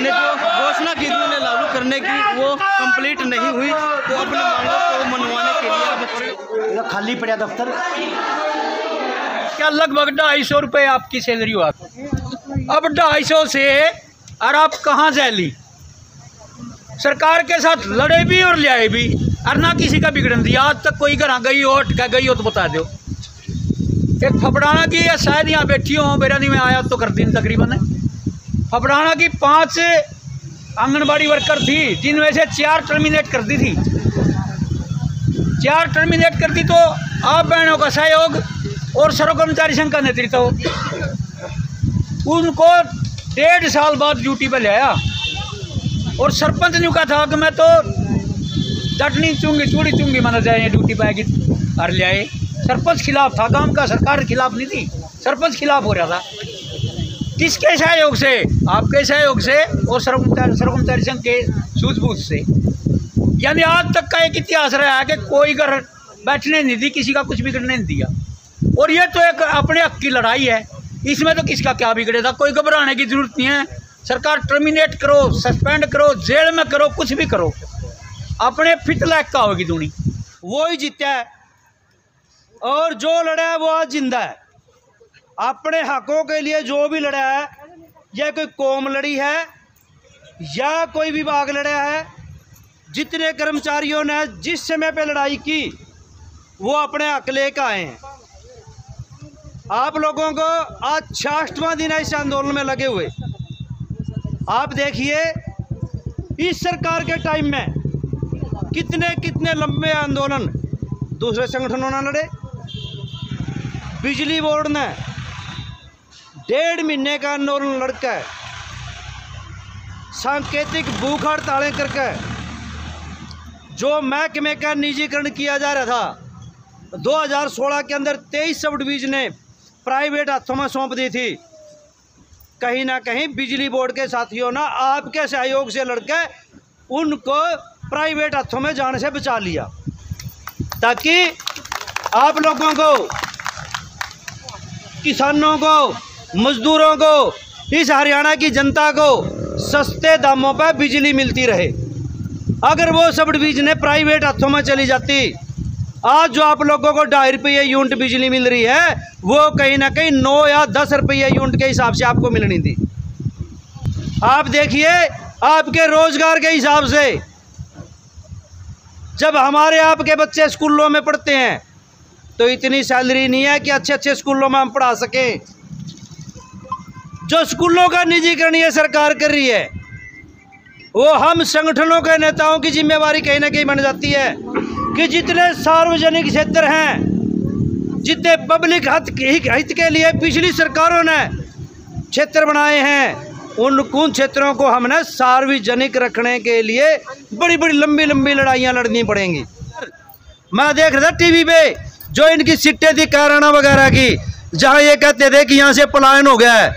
ने जो घोषणा की थी उन्हें लागू करने की वो कंप्लीट नहीं हुई, तो अपनी मांगों को मनवाने के लिए खाली पड़ा दफ्तर। क्या लगभग 250 रुपये आपकी सैलरी हुआ, अब 250 से और आप कहाँ से ली? सरकार के साथ लड़े भी और लियाए भी, और ना किसी का बिगड़न दिया। आज तक कोई घर गई हो अटका गई हो तो बता दो। एक फपड़ाना की, या शायद यहाँ बैठी हो बेरानी में आया तो कर दिन तकरीबन फपड़ाना की 5 आंगनबाड़ी वर्कर थी, जिनमें से 4 टर्मिनेट कर दी थी। 4 टर्मिनेट कर दी, तो आप बहनों का सहयोग और सर्व कर्मचारी संघ का नेतृत्व उनको 1.5 साल बाद ड्यूटी पर ले आया। और सरपंच ने कहा था कि मैं तो चटनी चूंगी चूड़ी चूंगी माना जाए ड्यूटी पर आएगी, और ले आए। सरपंच खिलाफ था, गांव का सरकार खिलाफ नहीं थी, सरपंच खिलाफ हो रहा था। किसके सहयोग से? आपके सहयोग से और सर्व कर्मचारी संघ के सूझबूझ से। यानी आज तक का एक इतिहास रहा है कि कोई घर बैठने नहीं दी, किसी का कुछ बिगड़ने नहीं दिया। और ये तो एक अपने हक की लड़ाई है, इसमें तो किसका क्या बिगड़ेगा, कोई घबराने की जरूरत नहीं है। सरकार टर्मिनेट करो, सस्पेंड करो, जेल में करो, कुछ भी करो, अपने फिट लायक का होगी दूनी, वो ही जीता है। और जो लड़ा है वो आज जिंदा है। अपने हकों के लिए जो भी लड़ा है, या कोई कौम लड़ी है या कोई विभाग लड़ा है, जितने कर्मचारियों ने जिस समय पे लड़ाई की वो अपने हक लेकर आए हैं। आप लोगों को आज 66वां दिन है इस आंदोलन में लगे हुए। आप देखिए इस सरकार के टाइम में कितने लंबे आंदोलन दूसरे संगठनों ने लड़े। बिजली बोर्ड ने 1.5 महीने का आंदोलन लड़कर सांकेतिक भूख हड़तालें करके जो महकमे का निजीकरण किया जा रहा था 2016 के अंदर 23 सब डिवीजन ने प्राइवेट हाथों में सौंप दी थी। कहीं ना कहीं बिजली बोर्ड के साथियों ने आपके सहयोग से लड़के उनको प्राइवेट हाथों में जाने से बचा लिया, ताकि आप लोगों को, किसानों को, मजदूरों को, इस हरियाणा की जनता को सस्ते दामों पर बिजली मिलती रहे। अगर वो सब डिवीजन प्राइवेट हाथों में चली जाती, आज जो आप लोगों को 2.5 रुपये यूनिट बिजली मिल रही है वो कहीं ना कहीं 9 या 10 रुपये यूनिट के हिसाब से आपको मिलनी थी। आप देखिए आपके रोजगार के हिसाब से, जब हमारे आपके बच्चे स्कूलों में पढ़ते हैं तो इतनी सैलरी नहीं है कि अच्छे स्कूलों में हम पढ़ा सकें। जो स्कूलों का निजीकरण ये सरकार कर रही है, वो हम संगठनों के नेताओं की जिम्मेवारी कहीं ना कहीं बन जाती है कि जितने सार्वजनिक क्षेत्र हैं, जितने पब्लिक हित के लिए पिछली सरकारों ने क्षेत्र बनाए हैं, उन क्षेत्रों को हमने सार्वजनिक रखने के लिए बड़ी बड़ी लंबी लड़ाइयाँ लड़नी पड़ेंगी। मैं देख रहा था टीवी पे जो इनकी सिट्टें थी काराना वगैरह की, जहाँ ये कहते थे कि यहाँ से पलायन हो गया है,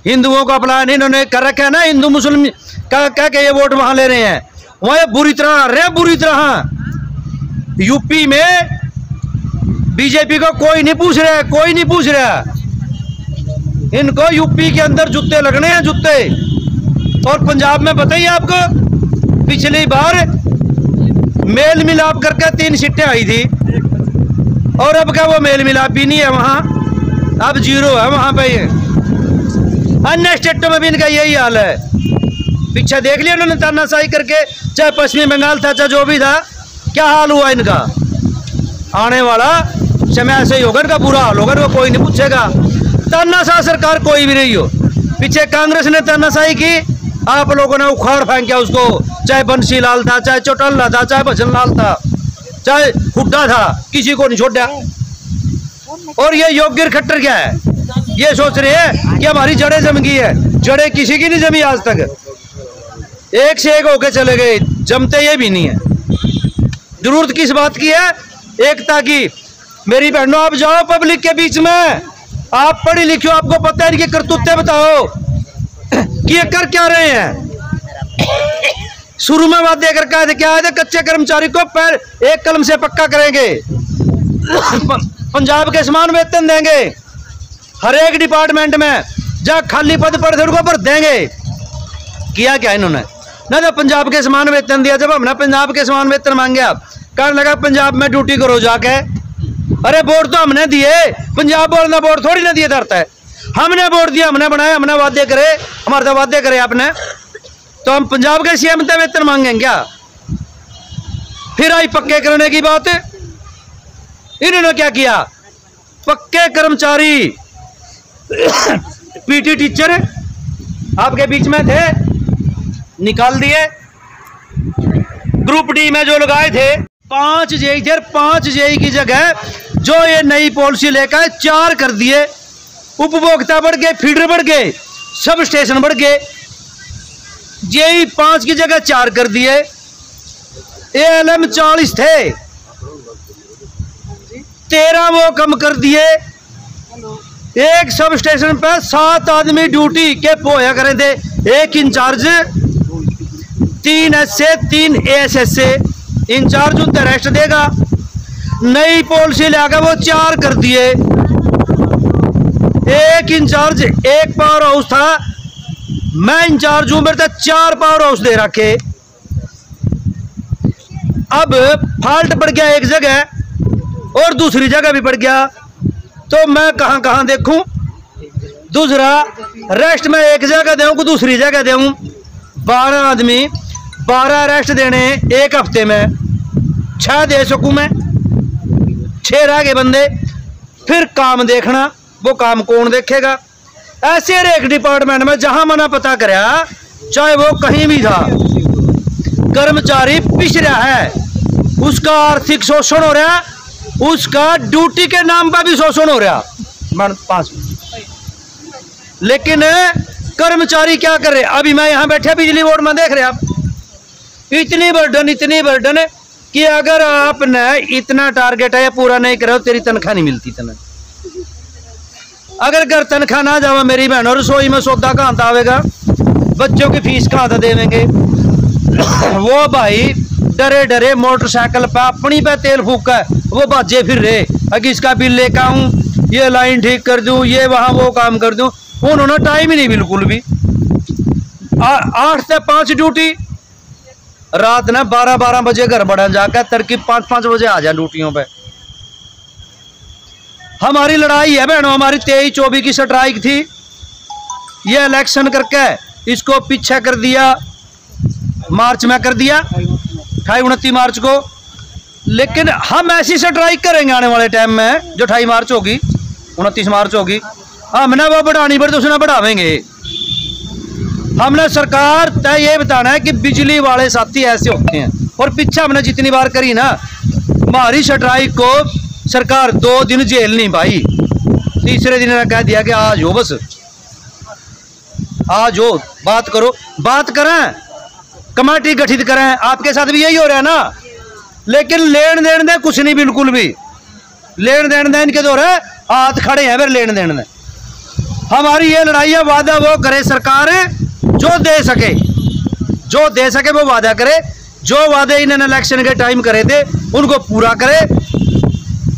हिंदुओं का पलायन इन्होंने कर रखा है ना, हिंदू मुस्लिम कह के ये वोट वहाँ ले रहे हैं, वहाँ ये बुरी तरह आ रहे हैं, बुरी तरह। यूपी में बीजेपी को कोई नहीं पूछ रहा है, कोई नहीं पूछ रहा। इनको यूपी के अंदर जूते लगने हैं, जूते। और पंजाब में बताइए आपको, पिछली बार मेल मिलाप करके 3 सीटें आई थी, और अब क्या वो मेल मिलाप भी नहीं है वहाँ, अब 0 है वहाँ पे। अन्य स्टेटों में भी इनका यही हाल है। पीछे देख लिया उन्होंने तानाशाही करके, चाहे पश्चिमी बंगाल था चाहे जो भी था, क्या हाल हुआ इनका। आने वाला समय ऐसे ही होगा, इनका बुरा हाल होगा, इनको कोई नहीं पूछेगा। तानाशाह सरकार कोई भी नहीं हो, पीछे कांग्रेस ने तानाशाही की, आप लोगों ने उखाड़ फेंका उसको, चाहे बंसी लाल था, चाहे चौटाला था, चाहे भजन लाल था, चाहे हुड्डा था, किसी को नहीं छोड़ा। और ये योग्य खट्टर क्या है, ये सोच रहे हैं कि हमारी जड़ें जम गई है। जड़ें किसी की नहीं जमी आज तक, एक से एक होके चले गए, जमते ये भी नहीं है। जरूरत किस बात की है? एकता की। मेरी बहनों, आप जाओ पब्लिक के बीच में, आप पढ़ी लिखी हो, आपको पता है इनकी करतूतें बताओ कि ये कर क्या रहे हैं। शुरू में वादे करके आए थे, क्या आए थे, कच्चे कर्मचारी को पैर एक कलम से पक्का करेंगे, पंजाब के समान वेतन देंगे, हर एक डिपार्टमेंट में जहाँ खाली पद पड़े थे उनको भर देंगे। किया क्या इन्होंने? ना तो पंजाब के समान वेतन दिया। जब हमने पंजाब के समान वेतन मांगे, कहने लगा पंजाब में ड्यूटी करो जाके। अरे वोट तो हमने दिए, पंजाब बोलना वोट थोड़ी ना दिए धरता है। हमने वोट दिया, हमने बनाया, हमने वादे करे, हमारे तो वादे करे आपने, तो हम पंजाब के सीएम से वेतन मांगेंगे क्या? फिर आई पक्के करने की बात। इन्होंने क्या किया? पक्के कर्मचारी पीटी टीचर आपके बीच में थे, निकाल दिए। ग्रुप डी में जो लगाए थे 5 जेई थे, 5 जेई की जगह जो ये नई पॉलिसी लेकर 4 कर दिए। उपभोक्ता बढ़ गए, फीडर बढ़ गए, सब स्टेशन बढ़ गए। जेई 5 की जगह 4 कर दिए। एएलएम 40 थे, 13 वो कम कर दिए। एक सब स्टेशन पर 7 आदमी ड्यूटी के पोया करे थे, 1 इंचार्ज, 3 एसए, 3 एएसएस से। इंचार्ज उनसे रेस्ट देगा। नई पॉलिसी लाकर वो 4 कर दिए। 1 इंचार्ज, 1 पावर हाउस था, मैं इंचार्ज हूं, मेरे तक 4 पावर हाउस दे रखे। अब फॉल्ट पड़ गया एक जगह और दूसरी जगह भी पड़ गया, तो मैं कहां कहां देखूं? दूसरा रेस्ट में एक जगह दूं को दूसरी जगह दूं। 12 आदमी 12 रेस्ट देने एक हफ्ते में, 6 दे सकूं मैं, 6 रह गए बंदे। फिर काम देखना, वो काम कौन देखेगा? ऐसे एक डिपार्टमेंट में जहां मना पता कराया, चाहे वो कहीं भी था, कर्मचारी पिछ रहा है, उसका आर्थिक शोषण हो रहा, उसका ड्यूटी के नाम पर भी शोषण हो रहा। 5 लेकिन कर्मचारी क्या कर रहे? अभी मैं यहां बैठे बिजली बोर्ड में देख रहे आप, इतनी बर्डन कि अगर आपने इतना टारगेट है पूरा नहीं करो, तेरी तनख्वाह नहीं मिलती। अगर घर तनख्वाह ना जावा मेरी बहन, और रसोई में सौदा कहां था आवेगा, बच्चों की फीस कहां था देवेंगे? वो भाई डरे डरे मोटरसाइकिल पे अपनी पे तेल फूका है, वो बाजे फिर रहे, अगर इसका बिल लेकर आऊं, ये लाइन ठीक कर दूं, ये वहां वो काम कर दूं। उन्होंने टाइम ही नहीं बिल्कुल भी। 8 से 5 ड्यूटी, रात ना 12-12 बजे घर बढ़ा जाकर तरकीब 5-5 बजे आ जाए ड्यूटियों पे। हमारी लड़ाई है बहनों, हमारी 23-24 की स्ट्राइक थी। ये इलेक्शन करके इसको पीछे कर दिया, मार्च में कर दिया, 28-29 मार्च को। लेकिन हम ऐसी स्ट्राइक करेंगे आने वाले टाइम में, जो 28 मार्च होगी, 29 मार्च होगी, हमने वो बढ़ानी पड़े तो उसने बढ़ावेंगे। हमने सरकार तय ये बताना है कि बिजली वाले साथी ऐसे होते हैं। और पीछे हमने जितनी बार करी ना, हमारी स्ट्राइक को सरकार 2 दिन जेल नहीं पाई, तीसरे दिन ने कह दिया कि आज हो, बस आज हो, बात करो, बात करें, कमेटी गठित करें। आपके साथ भी यही हो रहा है ना। लेकिन लेन देन दे कुछ नहीं, बिल्कुल भी लेन देन दे इनके दो रहे, हाथ खड़े हैं फिर लेन देन दे। हमारी ये लड़ाई है, वादा वो करे सरकार, जो दे सके वो वादा करे। जो वादे इन्होंने इलेक्शन के टाइम करे थे उनको पूरा करे।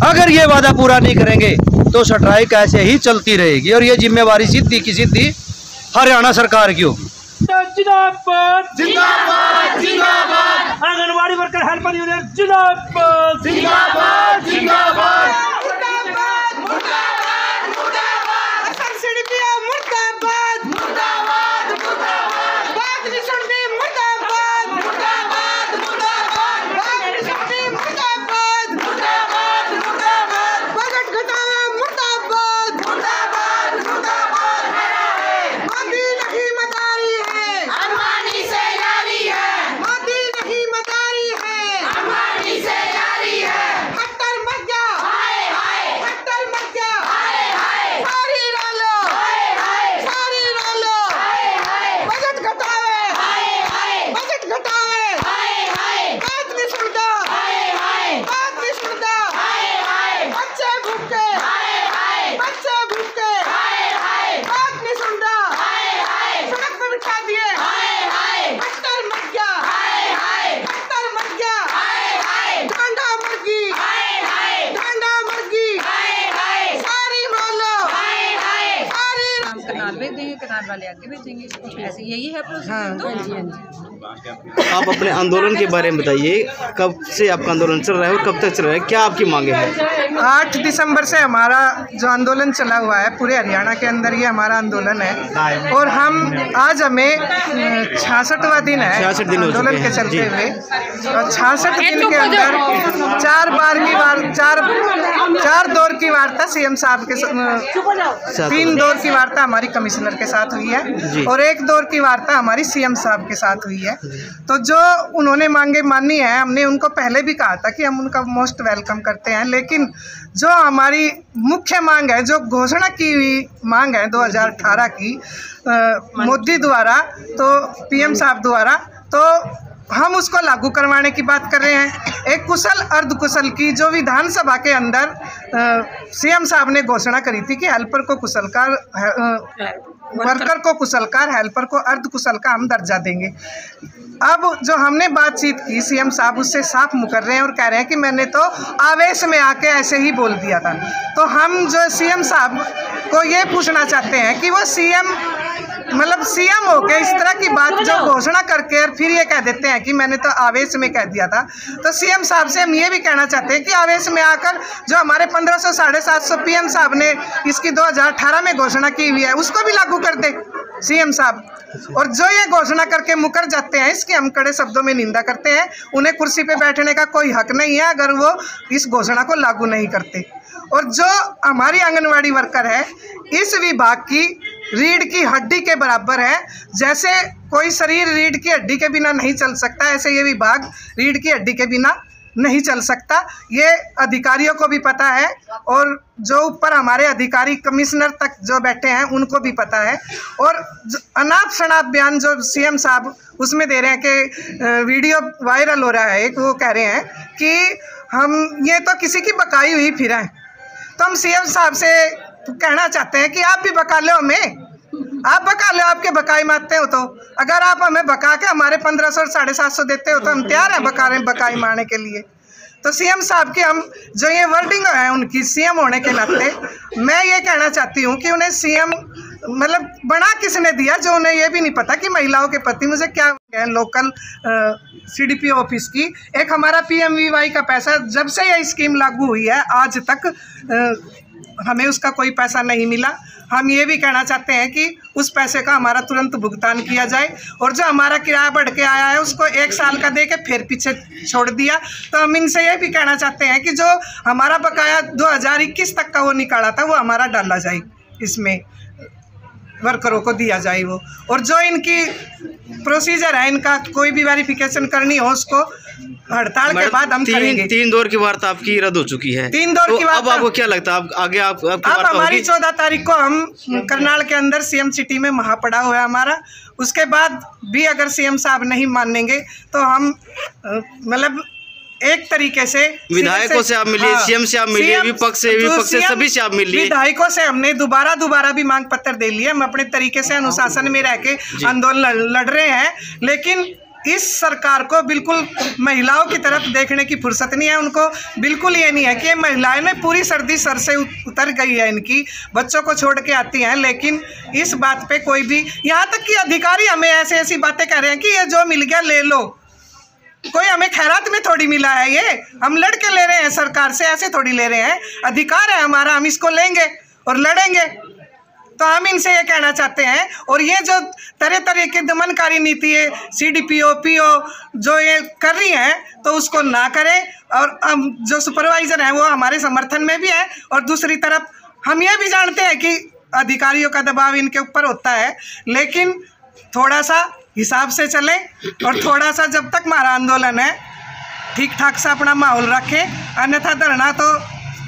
अगर ये वादा पूरा नहीं करेंगे तो स्ट्राइक ऐसे ही चलती रहेगी, और ये जिम्मेवारी सीधी की सीधी हरियाणा सरकार की होगी। जिंदाबाद जिंदाबाद जिंदाबाद, आंगनवाड़ी वर्कर हेल्पर यूनियन जिंदाबाद जिंदाबाद जिंदाबाद, सरकार वाले आगे भेजेंगे, ऐसे यही है प्रोसेस। आप अपने आंदोलन के बारे में बताइए, कब से आपका आंदोलन चल रहा है और कब तक चल रहा है, क्या आपकी मांगे हैं? 8 दिसंबर से हमारा जो आंदोलन चला हुआ है पूरे हरियाणा के अंदर, ये हमारा आंदोलन है और हम आज हमें 66वां दिन है 66 दिन आंदोलन के चलते हुए, और 66 दिन के अंदर 4 दौर की वार्ता सीएम साहब के 3 दौर की वार्ता हमारी कमिश्नर के साथ हुई है और 1 दौर की वार्ता हमारी सीएम साहब के साथ हुई है। तो जो उन्होंने मांगे मानी है, हमने उनको पहले भी कहा था कि हम उनका मोस्ट वेलकम करते हैं, लेकिन जो हमारी मुख्य मांग है, जो घोषणा की हुई मांग है 2018 की मोदी द्वारा, तो पीएम साहब द्वारा, तो हम उसको लागू करवाने की बात कर रहे हैं। एक कुशल अर्धकुशल की जो विधानसभा के अंदर सीएम साहब ने घोषणा करी थी कि हेल्पर को कुशलकार, वर्कर को कुशलकार, हेल्पर को अर्धकुशल का हम दर्जा देंगे। अब जो हमने बातचीत की, सीएम साहब उससे साफ मुकर रहे हैं और कह रहे हैं कि मैंने तो आवेश में आके ऐसे ही बोल दिया था। तो हम जो सीएम साहब को ये पूछना चाहते हैं कि वो सीएम होके इस तरह की बात जो घोषणा करके और फिर ये कह देते हैं कि मैंने तो आवेश में कह दिया था। तो सीएम साहब से हम ये भी कहना चाहते हैं कि आवेश में आकर जो हमारे 1500 750 पीएम साहब ने इसकी 2018 में घोषणा की हुई है उसको भी लागू कर दे सीएम साहब। और जो ये घोषणा करके मुकर जाते हैं, इसकी हम कड़े शब्दों में निंदा करते हैं। उन्हें कुर्सी पे बैठने का कोई हक नहीं है अगर वो इस घोषणा को लागू नहीं करते। और जो हमारी आंगनवाड़ी वर्कर है, इस विभाग की रीढ़ की हड्डी के बराबर है। जैसे कोई शरीर रीढ़ की हड्डी के बिना नहीं चल सकता, ऐसे ये विभाग रीढ़ की हड्डी के बिना नहीं चल सकता। ये अधिकारियों को भी पता है और जो ऊपर हमारे अधिकारी कमिश्नर तक जो बैठे हैं उनको भी पता है। और अनाप शनाप बयान जो सीएम साहब उसमें दे रहे हैं कि वीडियो वायरल हो रहा है, एक वो कह रहे हैं कि हम ये तो किसी की बकाई हुई फिर हैं। तो हम सीएम साहब से कहना चाहते हैं कि आप भी बका लो हमें, आप बका लो, आपके बकाई मारते हो तो। अगर आप हमें बका के हमारे 1500 750 देते हो तो हम तैयार हैं बकाई मारने के लिए। तो सीएम साहब की हम जो ये वर्डिंग है उनकी सीएम होने के नाते, मैं ये कहना चाहती हूँ कि उन्हें सीएम बना किसने दिया, जो उन्हें ये भी नहीं पता कि महिलाओं के प्रति मुझे क्या है। लोकल सीडीपीओ ऑफिस की एक हमारा पीएमवीवाई का पैसा जब से यह स्कीम लागू हुई है आज तक हमें उसका कोई पैसा नहीं मिला। हम ये भी कहना चाहते हैं कि उस पैसे का हमारा तुरंत भुगतान किया जाए। और जो हमारा किराया बढ़ के आया है उसको 1 साल का दे के फिर पीछे छोड़ दिया। तो हम इनसे ये भी कहना चाहते हैं कि जो हमारा बकाया 2021 तक का वो निकाला था वो हमारा डाला जाए, इसमें वर्करों को दिया जाए वो। और जो इनकी प्रोसीजर है, इनका कोई भी वेरिफिकेशन करनी हो उसको हड़ताल के बाद हम करेंगे। 3 दौर की वार्ता आपकी रद्द हो चुकी है। 3 दौर की वार्ता। अब आपको क्या लगता है आगे आपकी वार्ता हमारी होगी? 14 तारीख को हम करनाल के अंदर सीएम सिटी में महापड़ा हुआ है हमारा। उसके बाद भी अगर सीएम साहब नहीं मानेंगे तो हम एक तरीके से विधायकों से आप मिलिए, सीएम से आप मिलिए, विपक्ष से सभी से आप मिलिए। विधायकों से हमने दोबारा भी मांग पत्र दे लिए। हम अपने तरीके से अनुशासन में रह के आंदोलन लड़ रहे हैं, लेकिन इस सरकार को बिल्कुल महिलाओं की तरफ देखने की फुर्सत नहीं है। उनको बिल्कुल ये नहीं है कि महिलाएं ने पूरी सर्दी सर से उतर गई है, इनकी बच्चों को छोड़ के आती हैं, लेकिन इस बात पे कोई भी, यहाँ तक कि अधिकारी हमें ऐसी बातें कह रहे हैं कि ये जो मिल गया ले लो। कोई हमें खैरात में थोड़ी मिला है, ये हम लड़ के ले रहे हैं सरकार से, ऐसे थोड़ी ले रहे हैं। अधिकार है हमारा, हम इसको लेंगे और लड़ेंगे। तो हम इनसे ये कहना चाहते हैं। और ये जो तरह की दमनकारी नीति है सीडीपीओ पीओ जो ये कर रही हैं, तो उसको ना करें। और जो सुपरवाइज़र हैं वो हमारे समर्थन में भी है। और दूसरी तरफ हम ये भी जानते हैं कि अधिकारियों का दबाव इनके ऊपर होता है, लेकिन थोड़ा सा हिसाब से चलें और थोड़ा सा जब तक हमारा आंदोलन है ठीक ठाक सा अपना माहौल रखें। अन्यथा धरना तो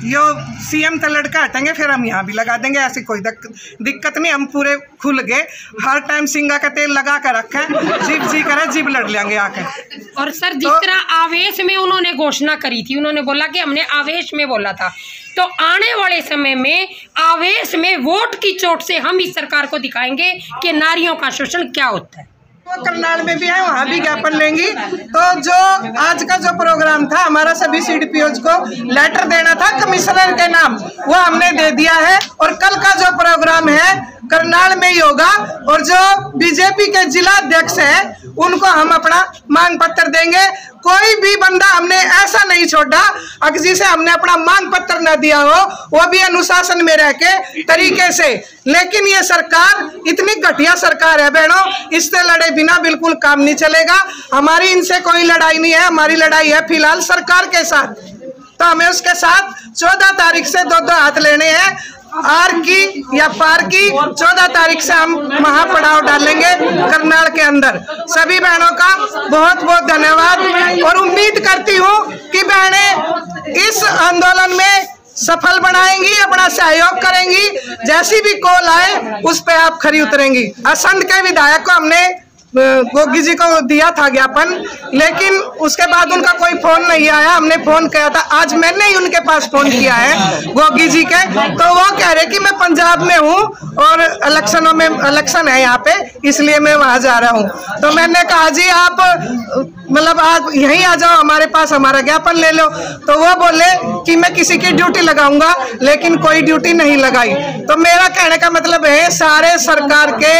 यो सीएम तो लड़का हटेंगे फिर हम यहाँ भी लगा देंगे, ऐसी कोई दिक्कत नहीं। हम पूरे खुल गए, हर टाइम सिंगा का तेल लगा कर रखें, जीप जी करें जीप लड़ लेंगे आके। और सर जिस तरह आवेश में उन्होंने घोषणा करी थी, उन्होंने बोला कि हमने आवेश में बोला था, तो आने वाले समय में आवेश में वोट की चोट से हम इस सरकार को दिखाएंगे कि नारियों का शोषण क्या होता है। वो करनाल में भी है, वहाँ भी ज्ञापन लेंगी। तो जो आज का जो प्रोग्राम था हमारा सभी सीडीपीओज को लेटर देना था कमिश्नर के नाम, वो हमने दे दिया है। और कल का जो प्रोग्राम है करनाल में ही होगा। और जो बीजेपी के जिला अध्यक्ष हैं उनको हम अपना मांग पत्र देंगे। कोई भी बंदा हमने ऐसा नहीं छोड़ा अगर जिसे हमने अपना मांग पत्र न दिया हो, वो भी अनुशासन में रह के तरीके से। लेकिन ये सरकार इतनी घटिया सरकार है बहनों, इससे लड़े बिना बिल्कुल काम नहीं चलेगा। हमारी इनसे कोई लड़ाई नहीं है, हमारी लड़ाई है फिलहाल सरकार के साथ। तो हमें उसके साथ 14 तारीख से दो हाथ लेने हैं, आर की या पार की। 14 तारीख से हम महापड़ाव डालेंगे करनाल के अंदर। सभी बहनों का बहुत बहुत धन्यवाद और उम्मीद करती हूँ कि बहनें इस आंदोलन में सफल बनाएंगी, अपना सहयोग करेंगी। जैसी भी कॉल आए उस पे आप खरी उतरेंगी। असंध के विधायक को हमने गोगी जी को दिया था ज्ञापन, लेकिन उसके बाद उनका कोई फोन नहीं आया। हमने फोन किया था, आज मैंने ही उनके पास फोन किया है गोगी जी के, तो वो कह रहे कि मैं पंजाब में हूँ और इलेक्शनों में इलेक्शन है यहाँ पे, इसलिए मैं वहाँ जा रहा हूँ। तो मैंने कहा जी आप मतलब आज यहीं आ जाओ हमारे पास, हमारा ज्ञापन ले लो। तो वो बोले कि मैं किसी की ड्यूटी लगाऊंगा, लेकिन कोई ड्यूटी नहीं लगाई। तो मेरा कहने का मतलब है सारे सरकार के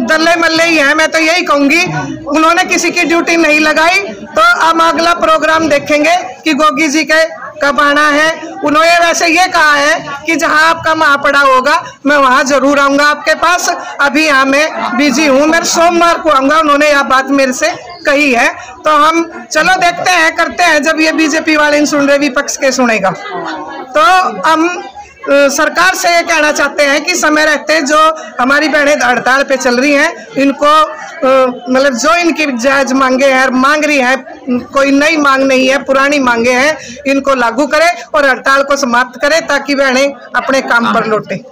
दल्ले मल्ले ही हैं, मैं तो यही कहूंगी। उन्होंने किसी की ड्यूटी नहीं लगाई। तो हम अगला प्रोग्राम देखेंगे कि गोगी जी के कब आना है। उन्होंने वैसे ये कहा है कि जहां आपका महापड़ाव होगा मैं वहां जरूर आऊंगा आपके पास। अभी यहाँ मैं बिजी हूँ, मैं सोमवार को आऊंगा, उन्होंने यह बात मेरे से कही है। तो हम चलो देखते हैं, करते हैं। जब ये बीजेपी वाले नहीं सुन रहे, विपक्ष के सुनेगा। तो हम सरकार से ये कहना चाहते हैं कि समय रहते जो हमारी बहनें हड़ताल पे चल रही हैं, इनको मतलब जो इनकी जायज मांगे हैं, मांग रही हैं, कोई नई मांग नहीं है, पुरानी मांगे हैं, इनको लागू करे और हड़ताल को समाप्त करे ताकि बहनें अपने काम पर लौटे।